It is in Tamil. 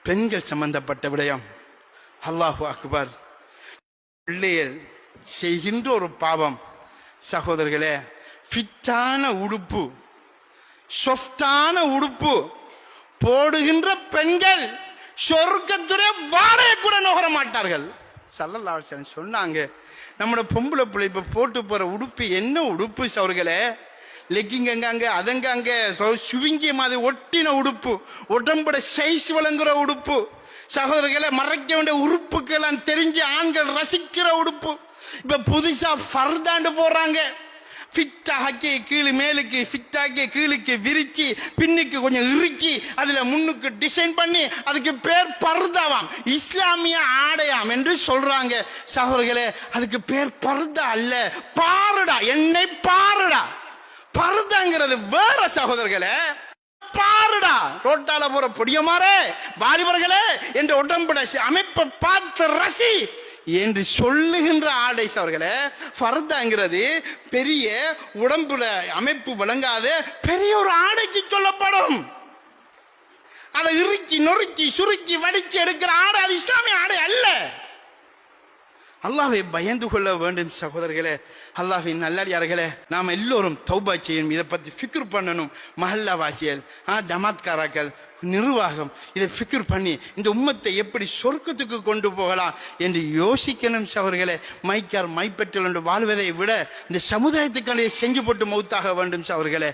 பெண்கள் சம்பந்தப்பட்ட விடயம். அல்லாஹு அக்பர். பிள்ளைகள் செய்கின்ற ஒரு பாவம் சகோதரர்களே, ஃபிட்டான உடுப்பு, சொஃப்டான உடுப்பு போடுகின்ற பெண்கள் சொர்க்கத்துடைய வாடையை கூட நுகர மாட்டார்கள். ஸல்லல்லாஹு அலைஹி வஸல்லம் சொன்னாங்க, நம்மளோட பொம்பளை பிள்ளை இப்ப போட்டு போற உடுப்பு என்ன உடுப்பு சகோதரர்களே? லெக்கிங் அங்க அதங்க அங்க சுவிங்கிய மாதிரி ஒட்டின உடுப்பு, உடம்புட சைஸ் வழங்குற உடுப்பு சகோதரர்களை, மறைக்க வேண்டிய உறுப்புக்கெல்லாம் தெரிஞ்ச ஆண்கள் ரசிக்கிற உடுப்பு. இப்ப புதுசா ஃபர்தாண்டு போடுறாங்க. ஃபிட்டாக்கி கீழே மேலுக்கு, ஃபிட்டாக்கி கீழுக்கு விரிச்சு, பின்னுக்கு கொஞ்சம் இறுக்கி, அதுல முன்னுக்கு டிசைன் பண்ணி, அதுக்கு பேர் பர்தாவாம், இஸ்லாமிய ஆடையாம் என்று சொல்றாங்க சகோதரர்களே. அதுக்கு பேர் பர்தா அல்ல, பாருடா, என்னை பாருடா. பர்தாங்கிறது வேற சகோதரர்களே. பாருடா, ரோட்டால போற பொடியமாரே, வாலிபர்களே, என்ற உடம்புட அமைப்பை பார்த்து ரசி என்று சொல்லுகின்ற ஆடை சவர்களே. ஃபர்தாங்கிறது பெரிய உடம்புல அமைப்பு விளங்காத பெரிய ஒரு ஆடைக்கு சொல்லப்படும். அதை இறுக்கி நொறுக்கி சுருக்கி வடிச்சு எடுக்கிற ஆடை அது இஸ்லாமிய ஆடை அல்ல. அல்லாஹ்வை பயந்து கொள்ள வேண்டும் சகோதரர்களே, அல்லாஹ்வின் நல்லடியார்களே. நாம் எல்லோரும் தௌபா செய்யணும், இதை பற்றி ஃபிக்ர் பண்ணணும். மஹல்லா வாசிகள், ஜமாத்காராக்கள், நிர்வாகம் இதை ஃபிக்ர் பண்ணி இந்த உம்மத்தை எப்படி சொர்க்கத்துக்கு கொண்டு போகலாம் என்று யோசிக்கணும் சகோதரர்களே. மைக்கார் மைப்பற்றல் என்று வாழ்வதை விட இந்த சமுதாயத்துக்கான செஞ்சு போட்டு மௌத்தாக வேண்டும் சகோதரர்களே.